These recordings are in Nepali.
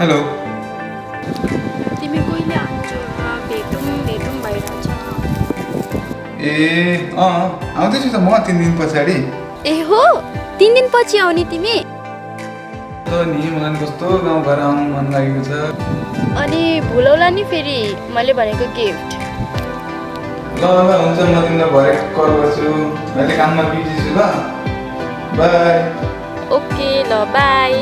हेलो। तिमी कहिले आउँछौ र भेटौँ भेटौँ भइरहेछ। आउँदैछु त म 3 दिन पछाडि। ए हो 3 दिन पछि आउने तिमी? नि मलाई कस्तो गाउँघर आउनु मन लागेको छ। अनि भुलौला नि फेरि मैले भनेको गिफ्ट। ल ल हुन्छ, म तिमीलाई भरे कल गर्छु। अहिले काममा बिजी छु ल। बाई। ओके ल बाई।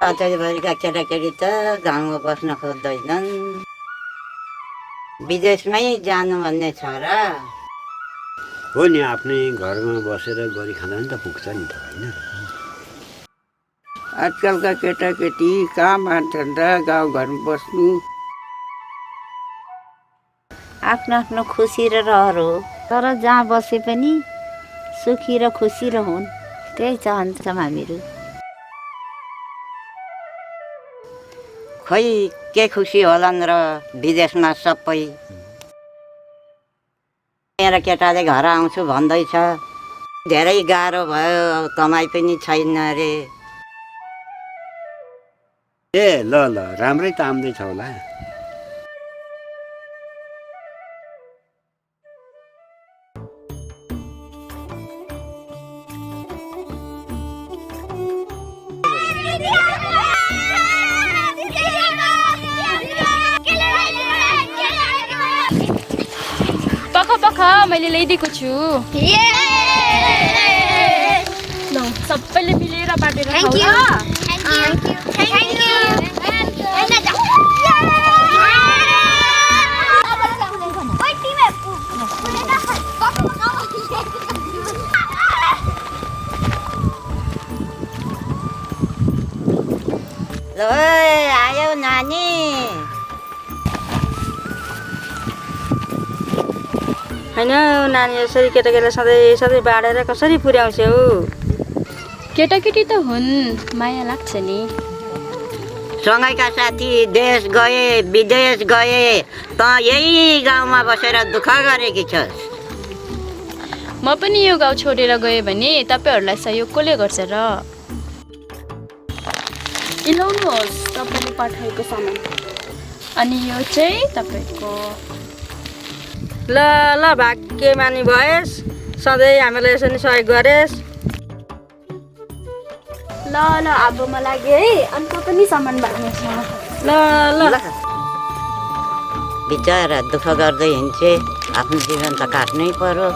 आजभरिका केटाकेटी त गाउँमा बस्न खोज्दैनन्, विदेशमै जानु भन्ने छ र। हो नि, आफ्नै घरमा बसेर गरी खाँदा नि त पुग्छ नि त, होइन? आजकलका केटाकेटी कहाँ मान्छन् र गाउँघरमा बस्नु। आफ्नो आफ्नो खुसी र रहर हो, तर जहाँ बसे पनि सुखी र खुसी रहन्, त्यही चाहन्छौँ हामीहरू। खोइ के खुसी होलान् र विदेशमा सबै। मेरो केटाले घर आउँछु भन्दैछ, धेरै गाह्रो भयो, कमाइ पनि छैन रे। ए ल ल, राम्रै त आउँदैछ होला। पख मैले ल्याइदिएको छु। ल सबैले मिलेर बाटेर खाऊ ल। ल आयो नानी। होइन नानी, यसरी केटाकेटीलाई सधैँ सधैँ बाँडेर कसरी पुर्याउँछौ? केटाकेटी त हुन्, माया लाग्छ नि। सँगैका साथी देश गए विदेश गए, त यही गाउँमा बसेर दुःख गरेकी छस्। म पनि यो गाउँ छोडेर गएँ भने तपाईँहरूलाई सहयोग कसले गर्छ र? इलाउनुहोस् तपाईँले पठाएको सामान। अनि यो चाहिँ तपाईँको। ल ल, भाग्यमानी भएस्, सधैँ हामीलाई यसरी सहयोग गरेस्। ल ल अब म लाग्यो है, अन्त पनि सामान बाँड्नेछ। ल ल। बिचरा दुःख गर्दै हिँड्छे, आफ्नो जीवन त काट्नै पर्यो।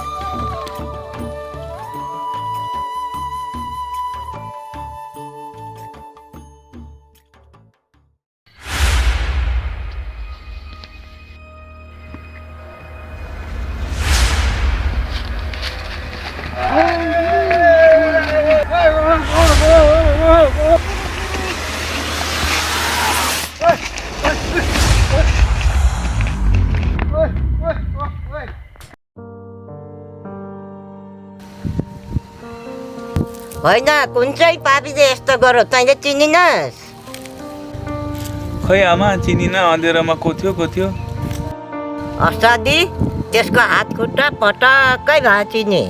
होइन कुन चाहिँ पापीले यस्तो गरो तैँले चिनिनस्? खै आमा चिनिन, अँधेरोमा को थियो असादी त्यसको हात खुट्टा पटक्कै भाँचिने।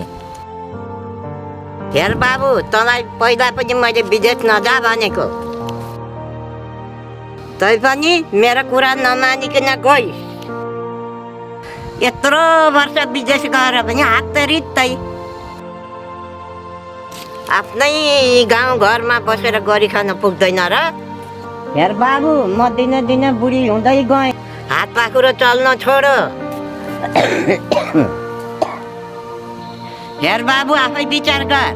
हेर बाबु, तँलाई पहिला पनि मैले विदेश नजा भनेको, तै पनि मेरो कुरा नमानिकन गइस्। यत्रो वर्ष विदेश गएर पनि हात त रित्तै। आफ्नै गाउँघरमा बसेर गरी खान पुग्दैन र? हेर बाबु, म दिन बुढी हुँदै गएँ, हात पाखुरो चल्न छोडो। हेर बाबु, आफै विचार गर,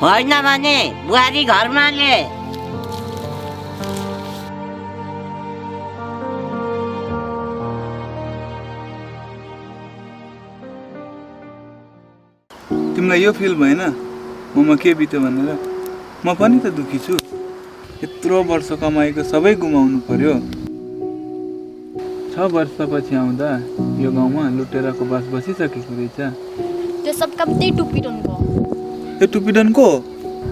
होइन भने बुहारी घरमा ले। तिमीलाई यो फिल भएन ममा के बित्यो भनेर? म पनि त दुखी छु। यत्रो वर्ष कमाएको सबै गुमाउनु पर्यो। 6 वर्षपछि आउँदा यो गाउँमा लुटेराको बास बसिसकेको रहेछ। त्यो सब काम त्यही टुपिडनको। त्यो टुपिडनको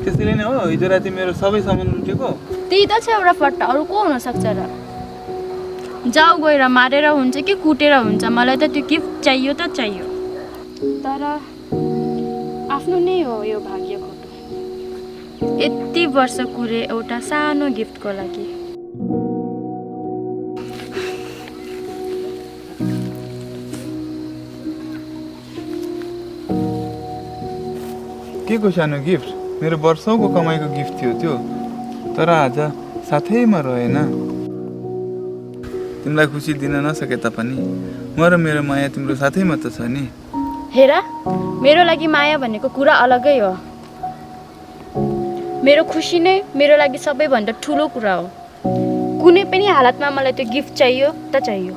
त्यसैले नै हो हिजो राति मेरो सबै सामान लुटेको। त्यही त छ एउटा फट्टा, अरू को हुन सक्छ र? जाऊ गएर मारेर हुन्छ कि कुटेर हुन्छ, मलाई त त्यो गिफ्ट चाहियो त चाहियो। तर आफ्नो नै हो यो भाग्य खोटो। यति वर्ष कुरे एउटा सानो गिफ्टको लागि। के को सानो गिफ्ट? मेरो वर्षौँको कमाइको गिफ्ट थियो त्यो, तर आज साथैमा रहेन। तिमीलाई खुसी दिन नसके तापनि म र मेरो माया तिम्रो साथैमा त छ नि। हेर, मेरो लागि माया भनेको कुरा अलगै हो। मेरो खुसी नै मेरो लागि सबैभन्दा ठुलो कुरा हो। कुनै पनि हालतमा मलाई त्यो गिफ्ट चाहियो त चाहियो।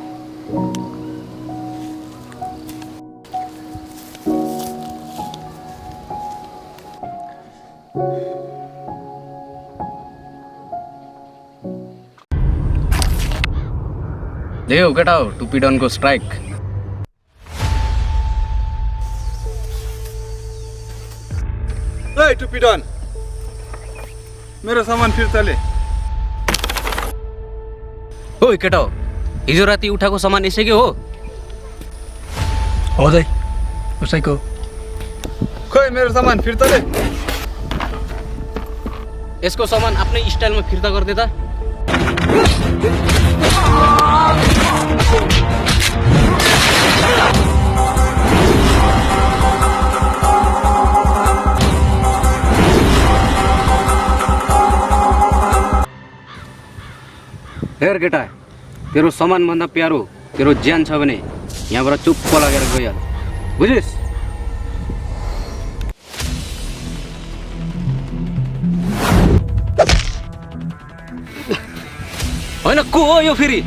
देऊ केटा हो टुपिडनको स्ट्राइक। ए टुपिडन, मेरो सामान फिर्ता ले। ओइ केटा हो, हिजो राति उठाएको सामान यसैकै हो? हो दाइ, उसैको। खोइ मेरो सामान फिर्ता ले। यसको सामान आफ्नै स्टाइलमा फिर्ता गरिदे त। हेर केटा, तेरो सामानभन्दा प्यारो तेरो ज्यान छ भने यहाँबाट चुप्प लागेर गइहाल, बुझिस्? होइन को हो यो फेरि?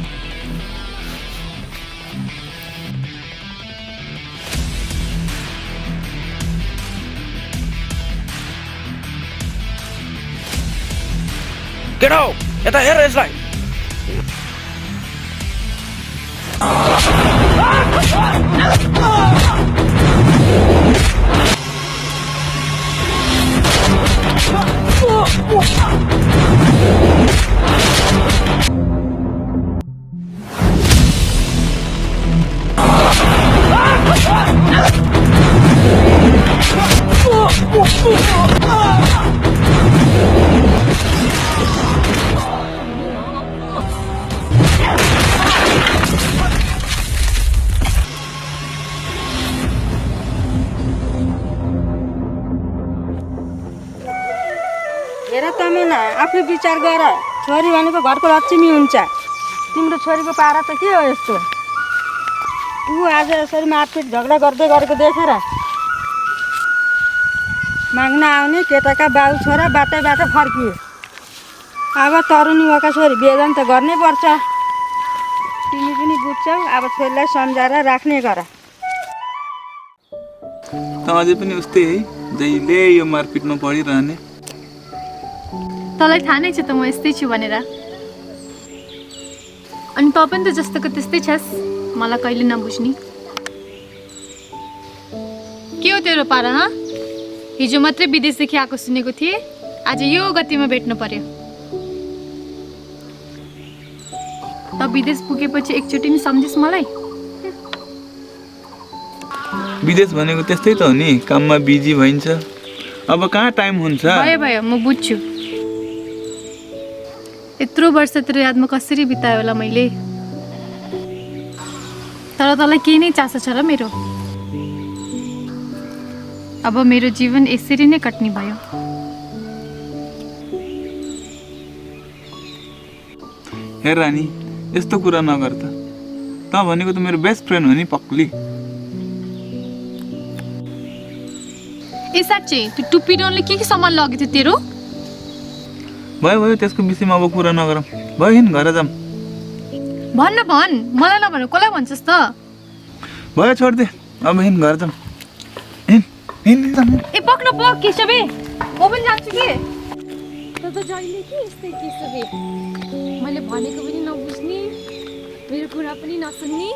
केटा हो, यता हेर यसलाई। हेर तमेना, आफै विचार गर। छोरी भनेको घरको लक्ष्मी हुन्छ। तिम्रो छोरीको पारा त के हो यस्तो? ऊ आज यसरी मारपिट झगडा गर्दै गरेको देखेर माग्न आउने केटाका बाउ छोरा बाटै बाटो फर्किए। अब तरुनी भएका छोरी बेदन त गर्नै पर्छ। तिमी पनि बुझ्छौ, अब छोरीलाई सम्झाएर राख्ने गर। त अझै पनि उस्तै है, जहिले यो मारपिटमा पढिरहने। तँलाई थाहा नै छ त म यस्तै छु भनेर। अनि तँ पनि त जस्तोको त्यस्तै छस्, मलाई कहिले नबुझ्ने। के हो तेरो पारा? हिजो मात्रै विदेशदेखि आएको सुनेको थिएँ, आज यो गतिमा भेट्नु पर्यो। त विदेश पुगेपछि एकचोटि नि सम्झिस् मलाई? विदेश भनेको त्यस्तै त हो नि, काममा बिजी भइन्छ, अब कहाँ टाइम हुन्छ। भयो म बुझ्छु। यत्रो वर्ष तेरो यादमा कसरी बितायो होला मैले। तर तँलाई केही नै चासो छ र मेरो? अब मेरो जीवन यसरी नै कट्ने भयो। हेर रानी, यस्तो कुरा नगर त। त भनेको त मेरो बेस्ट फ्रेन्ड हो नि पक्ली। ए साँच्चै त्यो टुप्पी डनले के सामान लगेको थियो तेरो? भयो त्यसको विषयमा अब कुरा नगरौँ, भयो हिँड घर जाऊँ। भन्न मलाई नभन, कसलाई भन्छस् त? भयो छोडिदे, अब हिँड घर जाऊँ। हिँड। ए पक्न पक केशवे, म पनि जान्छु कि। त जहिले के यस्तै केशवे, मैले भनेको पनि नबुझ्ने, मेरो कुरा पनि नसुन्ने,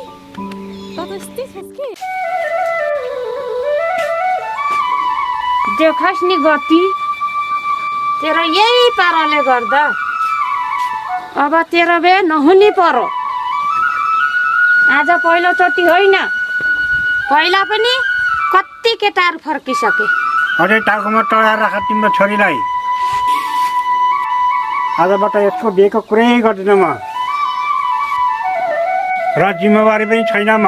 त यस्तै छस् के? देखास् नि गति, तेरो यही पाराले गर्दा अब तेरो बे नहुने परो। आज पहिलोचोटि होइन, पहिला पनि कति केटाहरू फर्किसके। अझै टाउकोमा टढाएर राख तिम्रो छोरीलाई। आजबाट यसको बिहेको कुरै गर्दिनँ म, र जिम्मेवारी पनि छैन म।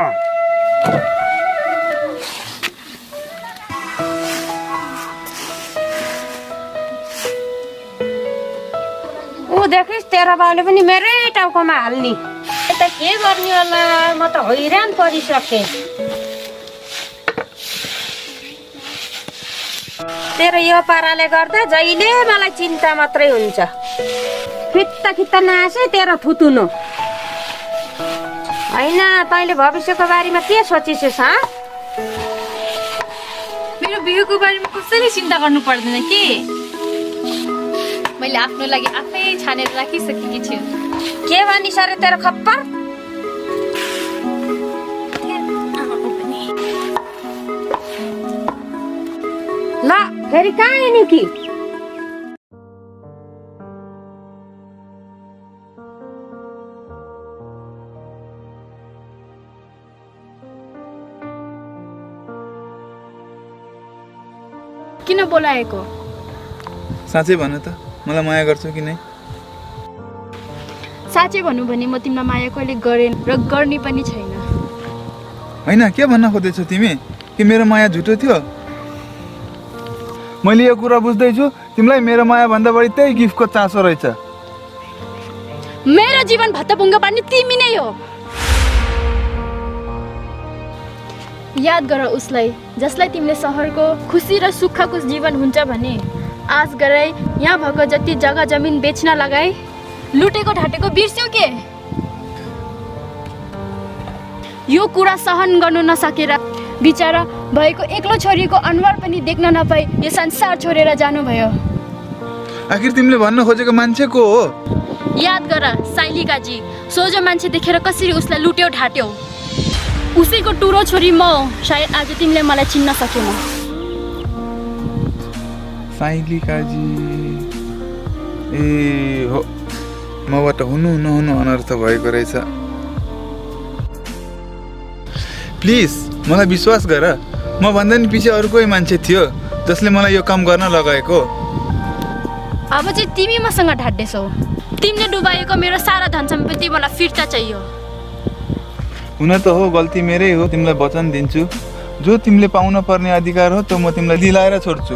देखिस् तेरो बाउले पनि मेरै टाउकोमा हाल्ने। यता के गर्ने होला, म त हैरान परिसकेँ। तेरो यो पाराले गर्दा जहिले मलाई चिन्ता मात्रै हुन्छ। खित्ता नआसे तेरो थुतुनो होइन। तैँले भविष्यको बारेमा के सोचिसेस्? मेरो बिहेको बारेमा कसैले चिन्ता गर्नु पर्दैन कि, मैले आफ्नो लागि आफै छानेर राखिसकेकी छु। के भनिस् अरे तेरो खप्पर? ल फेरि कहाँ हिँड्यो कि? किन बोलाएको? साँच्चै भन त, मलाई माया गर्छौ कि नै? साँच्चै भन्नु भने म तिमीलाई माया कहिले गरेन र गर्ने पनि छैन। होइन, के भन्न खोज्दैछौ तिमी? कि मेरो माया झुटो थियो? मैले यो कुरा बुझ्दैछु, तिमीलाई मेरो माया भन्दा बढी त्यही गिफ्टको चासो रहेछ। मेरो जीवन भत्तभुङ्ग पार्ने तिमी नै हो। याद गर उसलाई जसलाई तिमीले सहरको खुसी र सुखको जीवन हुन्छ भने आश गरे यहाँ भएको जति जग्गा जमिन बेच्न लगाए, लुटेको ढाटेको बिर्स्यौ के? यो कुरा सहन गर्नु नसकेर बिचारा भएको एक्लो छोरीको अनुहार पनि देख्न नपाई यो संसार छोडेर जानुभयो। आखिर तिमीले भन्न खोजेको मान्छे को हो? याद गर साइलिकाजी, सोझो मान्छे देखेर कसरी उसलाई लुट्यो ढाट्यो। उसैको टुरो छोरी म हो। सायद आज तिमीले मलाई चिन्न सकेन। साइलिकाजी, ए हो, मबाट हुनु नहुनु अनर्थ भएको रहेछ। प्लिज मलाई विश्वास गर, म भन्दा नि पछि अरू कोही मान्छे थियो जसले मलाई यो काम गर्न लगाएको। अब चाहिँ तिमी मसँग ढाड्दैछौ। तिमीले डुबाएको मेरो सारा धन सम्पत्ति मलाई फिर्ता चाहियो। हुन त हो, गल्ती मेरै हो। तिमीलाई वचन दिन्छु, जो तिमीले पाउन पर्ने अधिकार हो त्यो म तिमीलाई दिलाएर छोड्छु।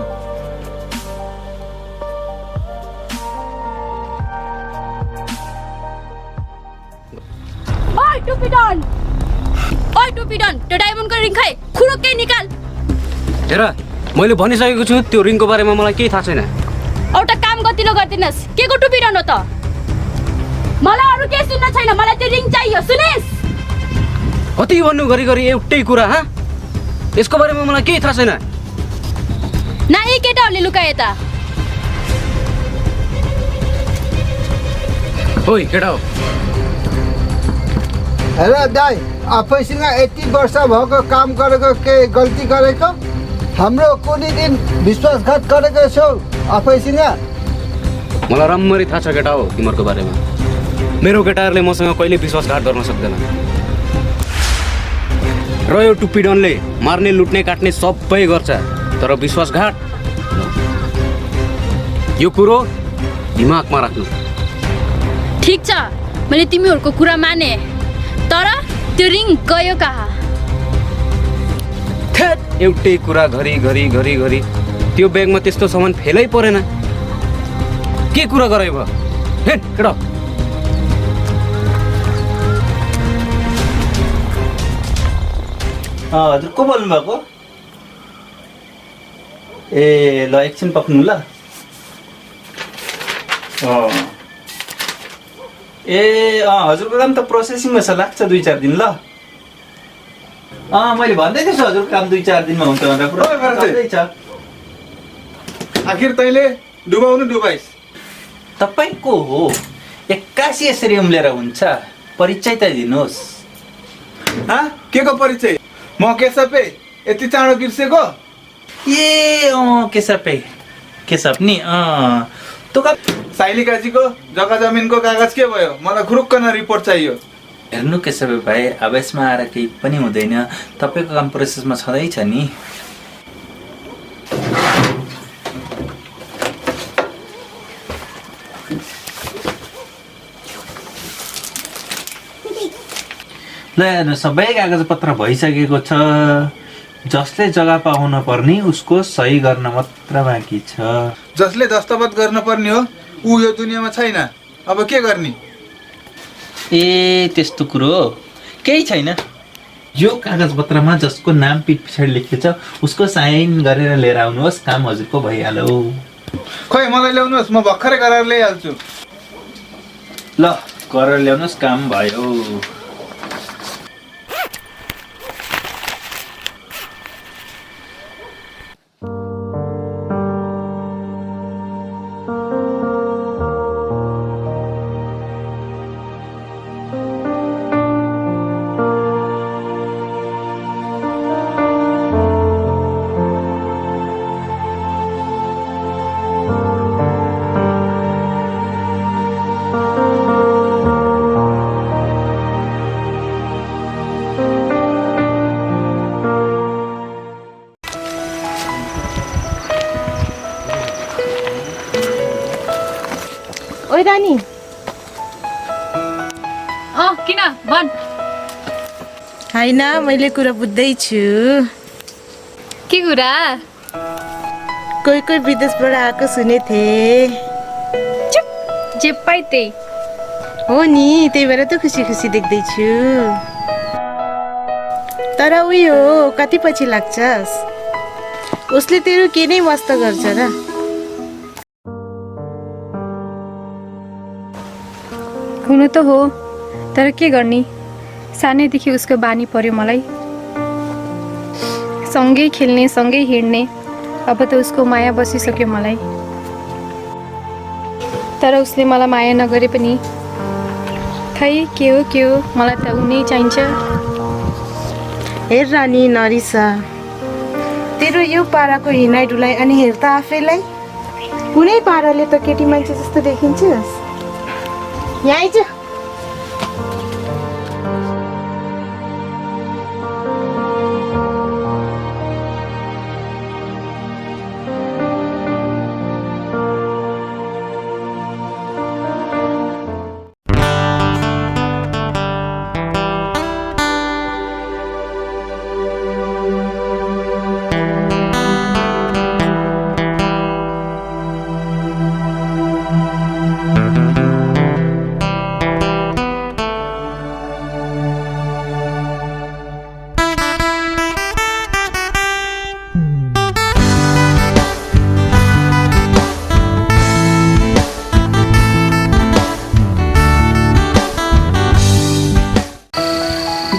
ओइ टुपिडन, त्यो डायमन्डको रिङ खै, खुरुक्कै निकाल। हेर, मैले भनिसकेको छु त्यो रिङको बारेमा मलाई केही थाहा छैन। एउटा काम गतिलो गर्दिनस्। के को टुपिडन हो त? मलाई अरू केही सुन्न छैन, मलाई त्यो रिङ चाहियो। सुनिस्? कति भन्नु गरी एउटै कुरा? यसको बारेमा मलाई केही थाहा छैन। न यी केटाहरूले लुकाए त? ओइ केटा हो, हेर दाइ, आफैसँग यति वर्ष भएको काम गरेको के गल्ती गरेको? हाम्रो कुनै दिन विश्वासघात गरेको छौ आफैसँग? मलाई राम्ररी थाहा छ केटा हो तिमीहरूको बारेमा। मेरो केटाहरूले मसँग कहिले विश्वासघात गर्न सक्दैन। र यो टुप्पी डनले मार्ने लुट्ने काट्ने सबै गर्छ, तर विश्वासघात यो कुरो दिमागमा राख्नु। ठिक छ, मैले तिमीहरूको कुरा माने, तर त्यो रिङ गयो कहाँ? एउटै कुरा घरि घरि घरि घरि त्यो ब्यागमा त्यस्तो सामान फेलै परेन। के कुरा गरे भयो हे केटा? हजुर को बोल्नु भएको? ए ल एकछिन पक्नु ल। ए हजुरको काम त प्रोसेसिङमा छ, लाग्छ 2-4 दिन ल। मैले भन्दै थिएँ हजुरको काम 2-4 दिनमा हुन्छ भनेर। पुरा आखिर तैँले डुबाउनु डुबाइस्। तपाईँको हो 81 यसरी उम्लेर हुन्छ? परिचय त दिनुहोस्। के को परिचय? म केशव यति चाँडो बिर्सेको? ए केशव नि साइलिकाजीको जग्गा जमिनको कागज के भयो? मलाई खुरुक्क रिपोर्ट चाहियो। हेर्नु केशव भाइ, अब यसमा आएर केही पनि हुँदैन। तपाईँको काम प्रोसेसमा छँदैछ नि। ल हेर्नु, सबै कागजपत्र भइसकेको छ। जसले जग्गा पाउन पर्ने उसको सही गर्न मात्र बाँकी छ। जसले दस्तखत गर्न पर्ने हो ऊ यो दुनियाँमा छैन। अब के गर्ने? ए त्यस्तो कुरो केही छैन। यो कागजपत्रमा जसको नाम पिठ पछाडि लेखिएको छ उसको साइन गरेर लिएर आउनुहोस्, काम हजुरको भइहाल्यो। खोइ मलाई ल्याउनुहोस्, म भर्खरै गरेर ल्याइहाल्छु। ल गरेर ल्याउनुहोस्, काम भयो। ओइ रानी, किन भन्? होइन मैले कुरा बुझ्दैछु। के कुरा? कोही कोही विदेशबाट आएको सुनेको थिएँ। चुप, जे पाइ त्यही हो नि, त्यही भएर त खुसी खुसी देख्दैछु। तर उयो कति पछि लाग्छस्? उसले तेरो के नै वास्ता गर्छ र? हुनु त हो, तर के गर्ने, सानैदेखि उसको बानी पर्यो मलाई। सँगै खेल्ने, सँगै हिँड्ने, अब त उसको माया बसिसक्यो मलाई। तर उसले मलाई माया नगरे पनि खै के हो, मलाई त उनी चाहिन्छ। हेर रानी नरिसा, तेरो यो पाराको हिँडाइ डुलाइ अनि हेर त आफैलाई, कुनै पाराले त केटी मान्छे जस्तो देखिन्छस्। यहाँ आइज।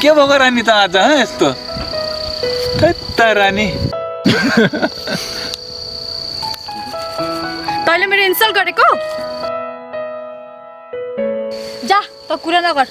के भएको रानी त आज यस्तो? त रानी तैँले मेरो इन्सल्ट गरेको? जा त कुरा नगर।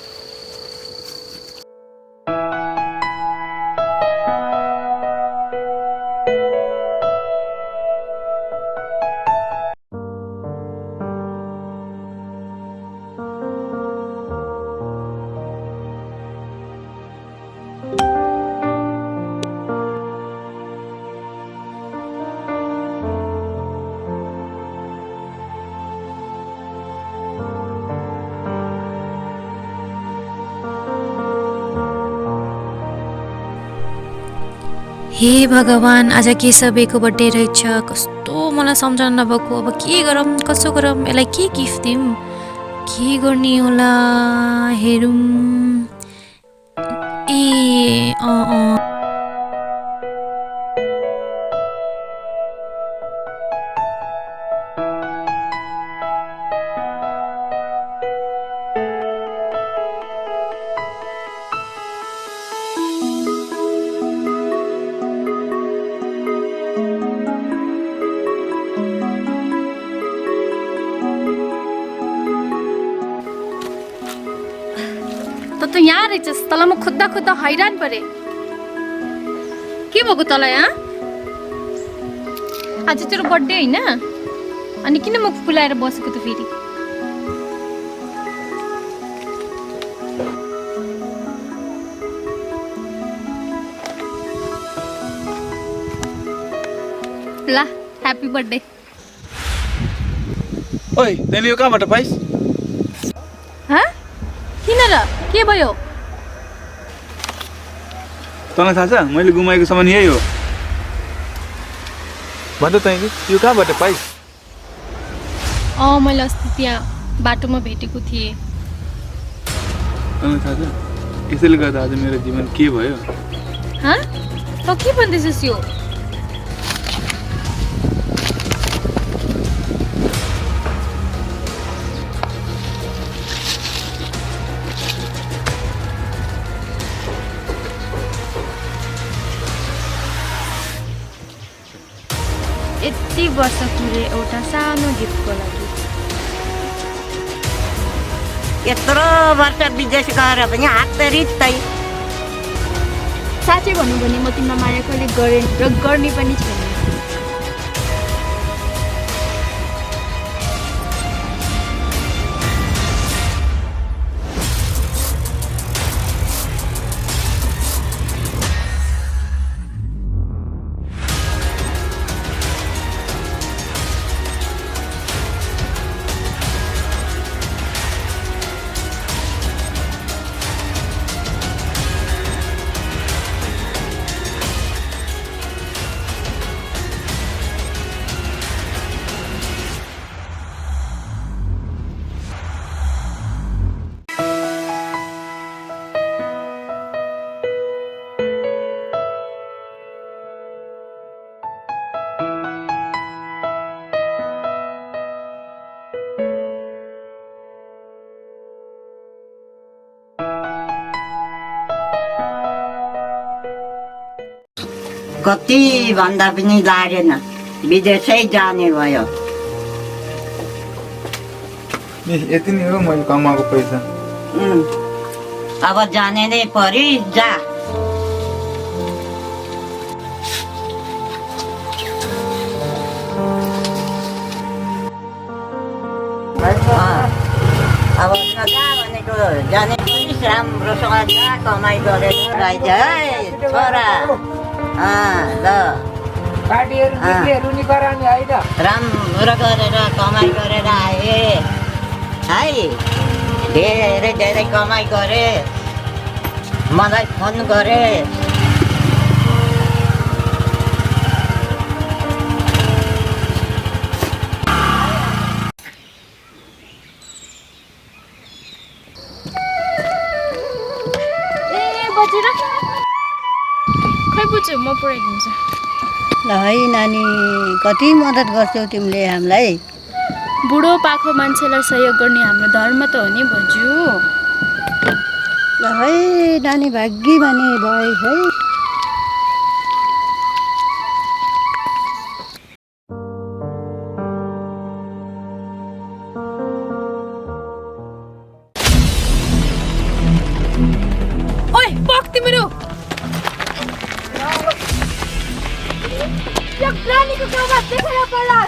हे भगवान्, आज केशवेको बर्थडे रहेछ। कस्तो मलाई सम्झना नभएको। अब के गरौँ, कसो गरौँ, यसलाई के गिफ्ट दिउँ, के गर्ने होला, हेरौँ। ए त यहाँ रहेछस्। तँलाई म खोज्दा खोज्दा हैरान परे। के भएको तँलाई? आज तेरो बर्थडे होइन? अनि किन मुख फुलाएर बसेको त फेरि? ल, ह्याप्पी बर्थडे। ओइ तैँले यो कहाँबाट पाइस्? हाँ? किन र? के भयो? तँलाई थाहा छ मैले गुमाएको सामान यही हो। भन्छ तैँले यो कहाँबाट पाइस्? मैले अस्ति त्यहाँ बाटोमा भेटेको थिएँ। तँलाई थाहा छ यसैले गर्दा आज मेरो जीवन के भयो? हाँ? त के भन्दैछस् यो? यति वर्ष पुरे एउटा सानो गिफ्टको लागि। यत्रो वर्ष विदेश गएर पनि हात त रित्तै। साँच्चै भन्नु भने म तिमीलाई माया कहिले गरेँ र गर्ने पनि छैन। कति भन्दा पनि लागेन, विदेशै जाने भयो। यति नै हो मैले कमाएको पैसा। अब जाने नै परि जा। अब नजा भनेको जाने पनि राम्रोसँग जा, कमाइ गरेर राइज है छोरा। ल राम्रो गरेर कमाइ गरेर आए है, धेरै धेरै कमाइ गरे, मलाई फोन गरे। खै बुझ्यो, म पुऱ्याइदिन्छु। ल है नानी, कति मद्दत गर्छौ तिमीले हामीलाई। बुढो पाखो मान्छेलाई सहयोग गर्ने हाम्रो धर्म त हो नि बज्यू। ल है नानी, भाग्य माने भयो है। ओइ पक तिम्रो यो रानीको गाउँमा देखेर पर्ला।